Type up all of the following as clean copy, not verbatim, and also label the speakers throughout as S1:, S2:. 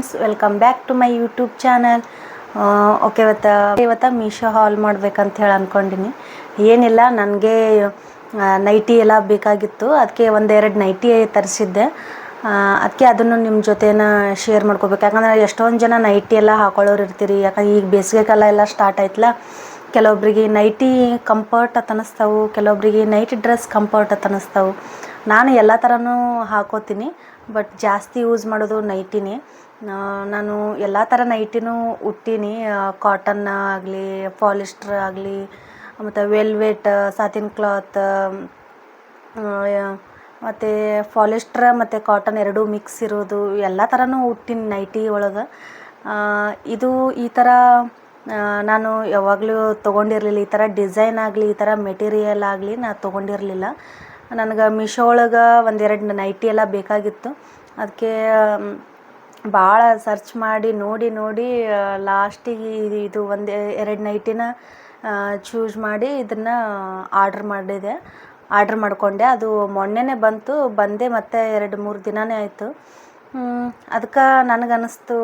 S1: Friends, welcome back to my YouTube channel. Okay, ಇವತ್ತು ಮೀಶೋ ಹಾಲ್ ಮಾಡ್ಬೇಕಂತ ಹೇಳಿ ಅಂದ್ಕೊಂಡಿನಿ. ಏನಿಲ್ಲ, ನನಗೆ ನೈಟಿ ಎಲ್ಲ ಬೇಕಾಗಿತ್ತು. ಅದಕ್ಕೆ ಒಂದೆರಡು ನೈಟಿ ತರಿಸಿದ್ದೆ. ಅದಕ್ಕೆ ಅದನ್ನು ನಿಮ್ಮ ಜೊತೆನ ಶೇರ್ ಮಾಡ್ಕೋಬೇಕು. ಯಾಕಂದರೆ ಎಷ್ಟೊಂದು ಜನ ನೈಟಿ ಎಲ್ಲ ಹಾಕೊಳ್ಳೋರು ಇರ್ತೀರಿ. ಯಾಕಂದ್ರೆ ಈಗ ಬೇಸಿಗೆ ಕಾಲ ಎಲ್ಲ ಸ್ಟಾರ್ಟ್ ಆಯ್ತಲ್ಲ, ಕೆಲವೊಬ್ರಿಗೆ ನೈಟಿ ಕಂಫರ್ಟ್ ಅಂತ ಅನ್ನಿಸ್ತಾವೆ, ಕೆಲವೊಬ್ರಿಗೆ ನೈಟಿ ಡ್ರೆಸ್ ಕಂಫರ್ಟ್ ಅಂತ ಅನ್ನಿಸ್ತಾವೆ. ನಾನು ಎಲ್ಲ ಥರನೂ ಹಾಕೋತೀನಿ, ಬಟ್ ಜಾಸ್ತಿ ಯೂಸ್ ಮಾಡೋದು ನೈಟಿನೇ. ನಾನು ಎಲ್ಲ ಥರ ನೈಟಿನೂ ಉಟ್ಟೀನಿ. ಕಾಟನ್ ಆಗಲಿ, ಪಾಲಿಸ್ಟರ್ ಆಗಲಿ, ಮತ್ತು ವೆಲ್ವೆಟ್, ಸಾತಿನ್ ಕ್ಲಾತ್, ಮತ್ತು ಪಾಲಿಸ್ಟ್ರ ಮತ್ತು ಕಾಟನ್ ಎರಡೂ ಮಿಕ್ಸ್ ಇರೋದು ಎಲ್ಲ ಥರನೂ ಉಟ್ಟೀನಿ ನೈಟಿ ಒಳಗೆ. ಇದು ಈ ಥರ ನಾನು ಯಾವಾಗಲೂ ತೊಗೊಂಡಿರಲಿಲ್ಲ. ಈ ಥರ ಡಿಸೈನ್ ಆಗಲಿ, ಈ ಥರ ಮೆಟೀರಿಯಲ್ ಆಗಲಿ ನಾನು ತೊಗೊಂಡಿರಲಿಲ್ಲ. ನನಗೆ ಮೀಶೋ ಒಳಗೆ ಒಂದೆರಡು ನೈಟಿ ಎಲ್ಲ ಬೇಕಾಗಿತ್ತು. ಅದಕ್ಕೆ ಭಾಳ ಸರ್ಚ್ ಮಾಡಿ ನೋಡಿ ಲಾಸ್ಟಿಗೆ ಇದು ಎರಡು ನೈಟಿನ ಚೂಸ್ ಮಾಡಿ ಇದನ್ನು ಆರ್ಡ್ರ್ ಮಾಡಿಕೊಂಡೆ. ಅದು ಮೊನ್ನೆನೇ ಬಂದೆ ಮತ್ತು 2-3 ದಿನವೇ ಆಯಿತು. ಅದಕ್ಕೆ ನನಗನ್ನಿಸ್ತು,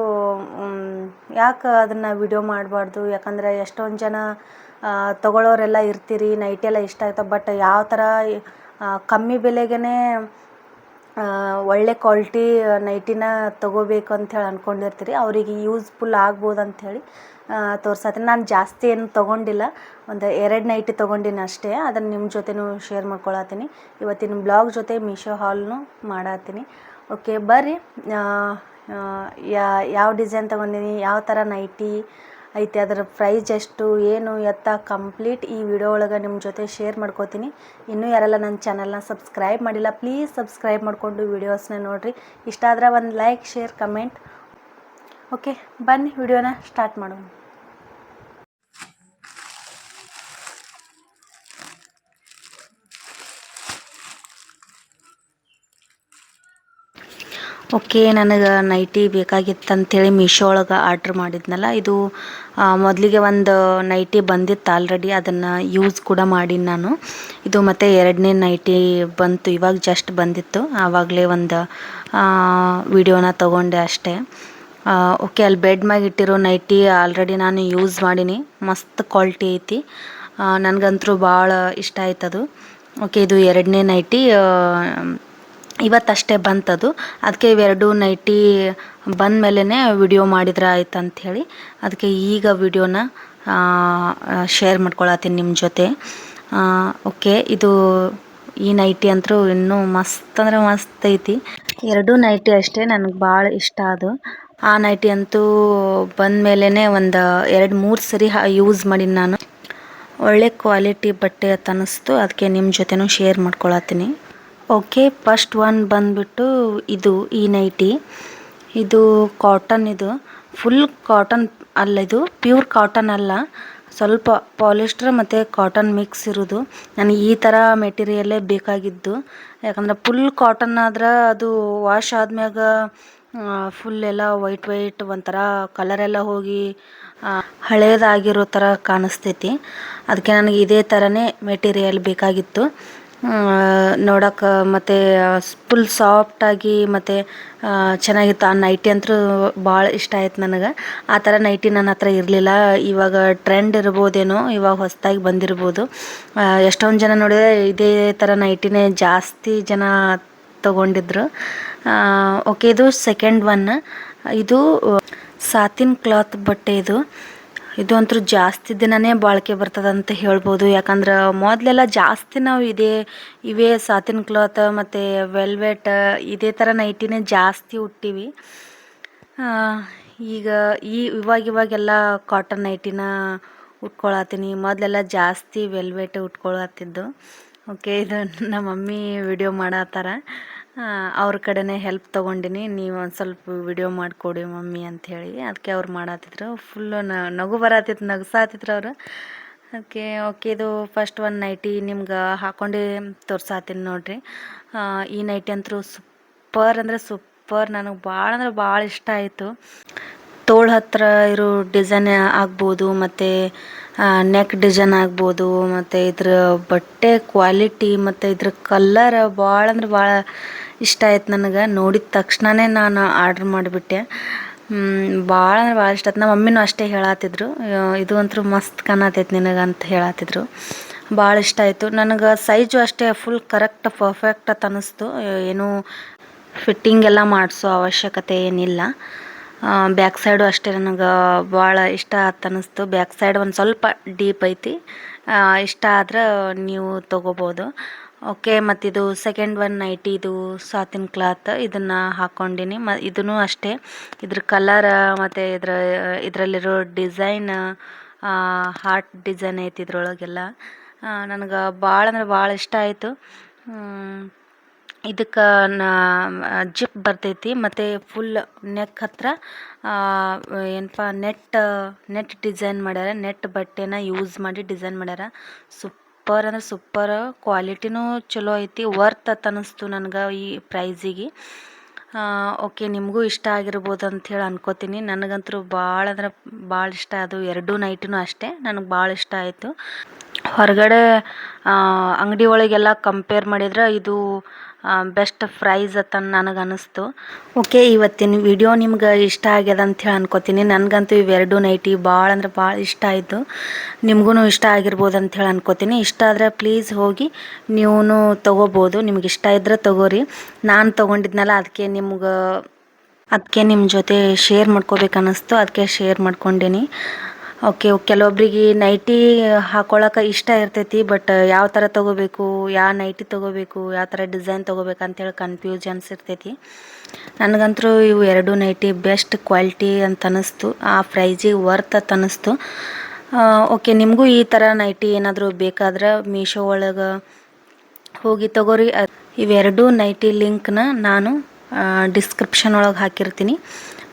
S1: ಯಾಕೆ ಅದನ್ನು ವಿಡಿಯೋ ಮಾಡಬಾರ್ದು. ಯಾಕಂದರೆ ಎಷ್ಟೊಂದು ಜನ ತೊಗೊಳ್ಳೋರೆಲ್ಲ ಇರ್ತೀರಿ, ನೈಟಿ ಎಲ್ಲ ಇಷ್ಟ ಆಯ್ತವೆ. ಬಟ್ ಯಾವ ಥರ ಕಮ್ಮಿ ಬೆಲೆಗೇ ಒಳ್ಳೆ ಕ್ವಾಲಿಟಿ ನೈಟಿನ ತೊಗೋಬೇಕು ಅಂಥೇಳಿ ಅಂದ್ಕೊಂಡಿರ್ತೀರಿ. ಅವರಿಗೆ ಯೂಸ್ಫುಲ್ ಆಗ್ಬೋದು ಅಂಥೇಳಿ ತೋರ್ಸತ್ತೀನಿ. ನಾನು ಜಾಸ್ತಿ ಏನು ತೊಗೊಂಡಿಲ್ಲ, ಒಂದು 2 ನೈಟಿ ತೊಗೊಂಡಿನಿ ಅಷ್ಟೇ. ಅದನ್ನು ನಿಮ್ಮ ಜೊತೆನೂ ಶೇರ್ ಮಾಡ್ಕೊಳತ್ತೀನಿ. ಇವತ್ತಿನ ಬ್ಲಾಗ್ ಜೊತೆ ಮೀಶೋ ಹಾಲ್ನು ಮಾಡತ್ತೀನಿ. ಓಕೆ, ಬರ್ರಿ. ಯಾವ ಡಿಸೈನ್ ತೊಗೊಂಡಿನಿ, ಯಾವ ಥರ ನೈಟಿ ಐತೆ, ಅದರ ಪ್ರೈಸ್ ಎಷ್ಟು, ಏನು ಎತ್ತ ಕಂಪ್ಲೀಟ್ ಈ ವಿಡಿಯೋ ಒಳಗೆ ನಿಮ್ಮ ಜೊತೆ ಶೇರ್ ಮಾಡ್ಕೋತೀನಿ. ಇನ್ನೂ ಯಾರೆಲ್ಲ ನನ್ನ ಚಾನಲ್ನ ಸಬ್ಸ್ಕ್ರೈಬ್ ಮಾಡಿಲ್ಲ, ಪ್ಲೀಸ್ ಸಬ್ಸ್ಕ್ರೈಬ್ ಮಾಡಿಕೊಂಡು ವಿಡಿಯೋಸ್ನ ನೋಡಿರಿ. ಇಷ್ಟ ಆದರೆ ಒಂದು ಲೈಕ್, ಶೇರ್, ಕಮೆಂಟ್. ಓಕೆ, ಬನ್ನಿ ವಿಡಿಯೋನ ಸ್ಟಾರ್ಟ್ ಮಾಡೋಣ. ಓಕೆ, ನನಗೆ ನೈಟಿ ಬೇಕಾಗಿತ್ತಂಥೇಳಿ ಮೀಶೋ ಒಳಗೆ ಆರ್ಡ್ರ್ ಮಾಡಿದ್ನಲ್ಲ, ಇದು ಮೊದಲಿಗೆ ಒಂದು ನೈಟಿ ಬಂದಿತ್ತು ಆಲ್ರೆಡಿ. ಅದನ್ನು ಯೂಸ್ ಕೂಡ ಮಾಡೀನಿ ನಾನು. ಇದು ಮತ್ತು 2ನೇ ನೈಟಿ ಬಂತು, ಇವಾಗ ಜಸ್ಟ್ ಬಂದಿತ್ತು. ಆವಾಗಲೇ ಒಂದು ವಿಡಿಯೋನ ತೊಗೊಂಡೆ ಅಷ್ಟೇ. ಓಕೆ, ಅಲ್ಲಿ ಬೆಡ್ ಮ್ಯಾಗ ಇಟ್ಟಿರೋ ನೈಟಿ ಆಲ್ರೆಡಿ ನಾನು ಯೂಸ್ ಮಾಡೀನಿ. ಮಸ್ತ್ ಕ್ವಾಲಿಟಿ ಐತಿ, ನನಗಂತೂ ಭಾಳ ಇಷ್ಟ ಆಯ್ತದು. ಓಕೆ, ಇದು 2ನೇ ನೈಟಿ ಇವತ್ತಷ್ಟೇ ಬಂತದು. ಅದಕ್ಕೆ ಇವೆರಡು ನೈಟಿ ಬಂದ ಮೇಲೇ ವಿಡಿಯೋ ಮಾಡಿದ್ರೆ ಆಯ್ತು ಅಂಥೇಳಿ ಅದಕ್ಕೆ ಈಗ ವಿಡಿಯೋನ ಶೇರ್ ಮಾಡ್ಕೊಳತ್ತೀನಿ ನಿಮ್ಮ ಜೊತೆ. ಓಕೆ, ಈ ನೈಟಿ ಅಂತೂ ಇನ್ನೂ ಮಸ್ತ್ ಅಂದ್ರೆ ಮಸ್ತ್ ಐತಿ. 2 ನೈಟಿ ಅಷ್ಟೇ ನನಗೆ ಭಾಳ ಇಷ್ಟ ಅದು. ಆ ನೈಟಿ ಅಂತೂ ಬಂದ ಮೇಲೇ ಒಂದು 2-3 ಸರಿ ಯೂಸ್ ಮಾಡೀನಿ ನಾನು. ಒಳ್ಳೆ ಕ್ವಾಲಿಟಿ ಬಟ್ಟೆ ಅಂತ ಅನ್ನಿಸ್ತು, ಅದಕ್ಕೆ ನಿಮ್ಮ ಜೊತೆನೂ ಶೇರ್ ಮಾಡ್ಕೊಳತ್ತೀನಿ. ಓಕೆ, ಫಸ್ಟ್ ಒನ್ ಬಂದುಬಿಟ್ಟು ಈ ನೈಟಿ. ಇದು ಕಾಟನ್, ಇದು ಫುಲ್ ಕಾಟನ್ ಅಲ್ಲ, ಇದು ಪ್ಯೂರ್ ಕಾಟನ್ ಅಲ್ಲ, ಸ್ವಲ್ಪ ಪಾಲಿಸ್ಟರ್ ಮತ್ತು ಕಾಟನ್ ಮಿಕ್ಸ್ ಇರೋದು. ನನಗೆ ಈ ಥರ ಮೆಟೀರಿಯಲ್ಲೇ ಬೇಕಾಗಿದ್ದು. ಯಾಕಂದ್ರೆ ಫುಲ್ ಕಾಟನ್ ಆದ್ರೆ ಅದು ವಾಶ್ ಆದ್ಮ್ಯಾಗ ಫುಲ್ ಎಲ್ಲ ವೈಟ್ ಒಂಥರ ಕಲರೆಲ್ಲ ಹೋಗಿ ಹಳೇದಾಗಿರೋ ಥರ ಕಾಣಿಸ್ತೈತಿ. ಅದಕ್ಕೆ ನನಗೆ ಇದೇ ಥರನೇ ಮೆಟೀರಿಯಲ್ ಬೇಕಾಗಿತ್ತು ನೋಡೋಕೆ. ಮತ್ತು ಫುಲ್ ಸಾಫ್ಟಾಗಿ ಮತ್ತು ಚೆನ್ನಾಗಿತ್ತು. ಆ ನೈಟಿ ಅಂತೂ ಭಾಳ ಇಷ್ಟ ಆಯ್ತು ನನಗೆ. ಆ ಥರ ನೈಟಿ ನನ್ನ ಹತ್ರ ಇರಲಿಲ್ಲ. ಇವಾಗ ಟ್ರೆಂಡ್ ಇರ್ಬೋದೇನೋ, ಇವಾಗ ಹೊಸದಾಗಿ ಬಂದಿರ್ಬೋದು. ಎಷ್ಟೊಂದು ಜನ ನೋಡಿದರೆ ಇದೇ ಥರ ನೈಟಿನೇ ಜಾಸ್ತಿ ಜನ ತೊಗೊಂಡಿದ್ರು. ಓಕೆ, ಇದು ಸೆಕೆಂಡ್ ಒನ್. ಇದು ಸಾತಿನ್ ಕ್ಲಾತ್ ಬಟ್ಟೆ. ಇದು ಅಂತೂ ಜಾಸ್ತಿ ದಿನವೇ ಬಾಳಿಕೆ ಬರ್ತದಂತ ಹೇಳ್ಬೋದು. ಯಾಕಂದ್ರೆ ಮೊದಲೆಲ್ಲ ಜಾಸ್ತಿ ನಾವು ಇವೇ ಸಾತಿನ್ ಕ್ಲಾತ್ ಮತ್ತು ವೆಲ್ವೆಟ್ ಇದೇ ಥರ ನೈಟಿನೇ ಜಾಸ್ತಿ ಉಟ್ಟಿವಿ. ಇವಾಗೆಲ್ಲ ಕಾಟನ್ ನೈಟಿನ ಉಟ್ಕೊಳತ್ತೀನಿ. ಮೊದಲೆಲ್ಲ ಜಾಸ್ತಿ ವೆಲ್ವೆಟ್ ಉಟ್ಕೊಳತ್ತಿದ್ದು. ಓಕೆ, ಇದು ನಮ್ಮ ಮಮ್ಮಿ ವಿಡಿಯೋ ಮಾಡತ್ತಾರ. ಅವ್ರ ಕಡೆನೇ ಹೆಲ್ಪ್ ತೊಗೊಂಡಿನಿ. ನೀವು ಒಂದು ಸ್ವಲ್ಪ ವಿಡಿಯೋ ಮಾಡಿಕೊಡಿ ಮಮ್ಮಿ ಅಂಥೇಳಿ. ಅದಕ್ಕೆ ಅವ್ರು ಮಾಡತ್ತಿದ್ರು. ಫುಲ್ಲು ನಗು ಬರತ್ತಿತ್ತು, ನಗ್ಸಾತಿದ್ರು ಅವರು. ಓಕೆ, ಇದು ಫಸ್ಟ್ ಒನ್ ನೈಟಿ ನಿಮ್ಗೆ ಹಾಕ್ಕೊಂಡು ತೋರ್ಸಾತೀನಿ ನೋಡಿರಿ. ಈ ನೈಟಿ ಅಂತೂ ಸೂಪರ್ ಅಂದರೆ ಸೂಪರ್, ನನಗೆ ಭಾಳ ಅಂದ್ರೆ ಭಾಳ ಇಷ್ಟ ಆಯಿತು. ತೋಳು ಹತ್ರ ಇರೋ ಡಿಸೈನ್ ಆಗ್ಬೋದು, ಮತ್ತು ನೆಕ್ ಡಿಸೈನ್ ಆಗ್ಬೋದು, ಮತ್ತು ಇದ್ರ ಬಟ್ಟೆ ಕ್ವಾಲಿಟಿ ಮತ್ತು ಇದ್ರ ಕಲ್ಲರ್ ಭಾಳ ಅಂದ್ರೆ ಭಾಳ ಇಷ್ಟ ಆಯ್ತು ನನಗೆ. ನೋಡಿದ ತಕ್ಷಣವೇ ನಾನು ಆರ್ಡ್ರ್ ಮಾಡಿಬಿಟ್ಟೆ. ಭಾಳ ಅಂದ್ರೆ ಭಾಳ ಇಷ್ಟ ಆಯ್ತು. ನಮ್ಮ ಮಮ್ಮಿನೂ ಅಷ್ಟೇ ಹೇಳತ್ತಿದ್ರು, ಇದು ಅಂತೂ ಮಸ್ತ್ ಕಾಣತೈತೆ ನಿನಗೆ ಅಂತ ಹೇಳತ್ತಿದ್ರು. ಭಾಳ ಇಷ್ಟ ಆಯಿತು ನನಗೆ. ಸೈಜು ಅಷ್ಟೇ ಫುಲ್ ಕರೆಕ್ಟ್ ಪರ್ಫೆಕ್ಟ್ ಅಂತ ಅನ್ನಿಸ್ತು. ಏನೂ ಫಿಟ್ಟಿಂಗ್ ಎಲ್ಲ ಮಾಡಿಸೋ ಅವಶ್ಯಕತೆ ಏನಿಲ್ಲ. ಬ್ಯಾಕ್ ಸೈಡು ಅಷ್ಟೇ ನನಗೆ ಭಾಳ ಇಷ್ಟ ಅಂತ ಅನ್ನಿಸ್ತು. ಬ್ಯಾಕ್ ಸೈಡ್ ಒಂದು ಸ್ವಲ್ಪ ಡೀಪ್ ಐತಿ. ಇಷ್ಟ ಆದ್ರೆ ನೀವು ತೊಗೋಬೋದು. ಓಕೆ, ಮತ್ತಿದು ಸೆಕೆಂಡ್ ಒನ್ ನೈಟಿ, ಇದು ಸಾತಿನ್ ಕ್ಲಾತ್ ಇದನ್ನು ಹಾಕ್ಕೊಂಡಿನಿ. ಇದೂ ಅಷ್ಟೇ, ಇದ್ರ ಕಲರ್ ಮತ್ತು ಇದರಲ್ಲಿರೋ ಡಿಸೈನ್ ಹಾರ್ಟ್ ಡಿಸೈನ್ ಐತಿ ಇದ್ರೊಳಗೆಲ್ಲ. ನನಗೆ ಭಾಳ ಅಂದ್ರೆ ಭಾಳ ಇಷ್ಟ ಆಯಿತು. ಇದಕ್ಕೆ ಜಿಪ್ ಬರ್ತೈತಿ ಮತ್ತು ಫುಲ್ ನೆಕ್ ಹತ್ರ ಏನಪ್ಪ ನೆಟ್ ಡಿಸೈನ್ ಮಾಡ್ಯಾರ. ನೆಟ್ ಬಟ್ಟೆನ ಯೂಸ್ ಮಾಡಿ ಡಿಸೈನ್ ಮಾಡ್ಯಾರ. ಸೂಪರ್ ಅಂದ್ರೆ ಸೂಪರ್, ಕ್ವಾಲಿಟಿನೂ ಚಲೋ ಐತಿ. ವರ್ತ್ ಅಂತ ಅನ್ನಿಸ್ತು ನನಗೆ ಈ ಪ್ರೈಸಿಗೆ. ಓಕೆ, ನಿಮಗೂ ಇಷ್ಟ ಆಗಿರ್ಬೋದು ಅಂಥೇಳಿ ಅನ್ಕೋತೀನಿ. ನನಗಂತೂ ಭಾಳ ಅಂದ್ರೆ ಭಾಳ ಇಷ್ಟ. ಅದು ಎರಡೂ ನೈಟೂ ಅಷ್ಟೇ ನನಗೆ ಭಾಳ ಇಷ್ಟ ಆಯಿತು. ಹೊರಗಡೆ ಅಂಗಡಿ ಒಳಗೆಲ್ಲ ಕಂಪೇರ್ ಮಾಡಿದ್ರೆ ಇದು ಬೆಸ್ಟ್ ಪ್ರೈಸ್ ಅಂತ ನನಗೆ ಅನ್ನಿಸ್ತು. ಓಕೆ, ಇವತ್ತಿನ ವಿಡಿಯೋ ನಿಮ್ಗೆ ಇಷ್ಟ ಆಗ್ಯದ ಅಂಥೇಳಿ ಅನ್ಕೋತೀನಿ. ನನಗಂತೂ ಇವೆರಡು ನೈಟಿ ಭಾಳ ಅಂದ್ರೆ ಭಾಳ ಇಷ್ಟ ಆಯಿತು. ನಿಮಗೂ ಇಷ್ಟ ಆಗಿರ್ಬೋದು ಅಂಥೇಳಿ ಅನ್ಕೋತೀನಿ. ಇಷ್ಟ ಆದರೆ ಪ್ಲೀಸ್ ಹೋಗಿ ನೀವು ತೊಗೋಬೋದು. ನಿಮ್ಗೆ ಇಷ್ಟ ಇದ್ದರೆ ತೊಗೋರಿ. ನಾನು ತೊಗೊಂಡಿದ್ನಲ್ಲ, ಅದಕ್ಕೆ ನಿಮ್ಮ ಜೊತೆ ಶೇರ್ ಮಾಡ್ಕೋಬೇಕು ಅನ್ನಿಸ್ತು, ಅದಕ್ಕೆ ಶೇರ್ ಮಾಡ್ಕೊಂಡೀನಿ. ಓಕೆ, ಕೆಲವೊಬ್ರಿಗೆ ನೈಟಿ ಹಾಕೊಳ್ಳೋಕೆ ಇಷ್ಟ ಇರ್ತೈತಿ, ಬಟ್ ಯಾವ ಥರ ತೊಗೋಬೇಕು, ಯಾವ ನೈಟಿ ತೊಗೋಬೇಕು, ಯಾವ ಥರ ಡಿಸೈನ್ ತೊಗೋಬೇಕು ಅಂತೇಳಿ ಕನ್ಫ್ಯೂಷನ್ಸ್ ಇರ್ತೈತಿ. ನನಗಂತೂ ಇವು ಎರಡು ನೈಟಿ ಬೆಸ್ಟ್ ಕ್ವಾಲಿಟಿ ಅಂತ ಅನ್ನಿಸ್ತು. ಆ ಪ್ರೈಜಿಗೆ ವರ್ತ್ ಅಂತ ಅನ್ನಿಸ್ತು. ಓಕೆ, ನಿಮಗೂ ಈ ಥರ ನೈಟಿ ಏನಾದರೂ ಬೇಕಾದ್ರೆ ಮೀಶೋ ಒಳಗೆ ಹೋಗಿ ತೊಗೋರಿ. ಇವೆರಡು ನೈಟಿ ಲಿಂಕ್ನ ನಾನು ಡಿಸ್ಕ್ರಿಪ್ಷನ್ ಒಳಗೆ ಹಾಕಿರ್ತೀನಿ.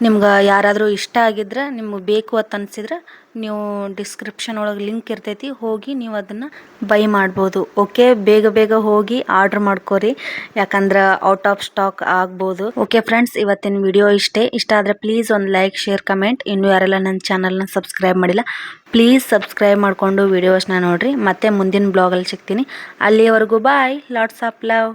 S1: ನಿಮ್ಗೆ ಯಾರಾದರೂ ಇಷ್ಟ ಆಗಿದ್ರೆ, ನಿಮ್ಗೆ ಬೇಕು ಅಂತ ಅನಿಸಿದ್ರೆ ನೀವು ಡಿಸ್ಕ್ರಿಪ್ಷನ್ ಒಳಗೆ ಲಿಂಕ್ ಇರ್ತೈತಿ, ಹೋಗಿ ನೀವು ಅದನ್ನು ಬೈ ಮಾಡ್ಬೋದು. ಓಕೆ, ಬೇಗ ಹೋಗಿ ಆರ್ಡ್ರ್ ಮಾಡ್ಕೋರಿ, ಯಾಕಂದ್ರೆ ಔಟ್ ಆಫ್ ಸ್ಟಾಕ್ ಆಗ್ಬೋದು. ಓಕೆ ಫ್ರೆಂಡ್ಸ್, ಇವತ್ತಿನ ವಿಡಿಯೋ ಇಷ್ಟ ಆದರೆ ಪ್ಲೀಸ್ ಒಂದು ಲೈಕ್, ಶೇರ್, ಕಮೆಂಟ್. ಇನ್ನೂ ಯಾರೆಲ್ಲ ನನ್ನ ಚಾನಲ್ನ ಸಬ್ಸ್ಕ್ರೈಬ್ ಮಾಡಿಲ್ಲ, ಪ್ಲೀಸ್ ಸಬ್ಸ್ಕ್ರೈಬ್ ಮಾಡಿಕೊಂಡು ವೀಡಿಯೋಸ್ನ ನೋಡಿರಿ. ಮತ್ತೆ ಮುಂದಿನ ಬ್ಲಾಗಲ್ಲಿ ಸಿಗ್ತೀನಿ. ಅಲ್ಲಿಯವರೆಗೂ ಬಾಯ್, ಲಾಟ್ಸ್ ಆಫ್ ಲವ್.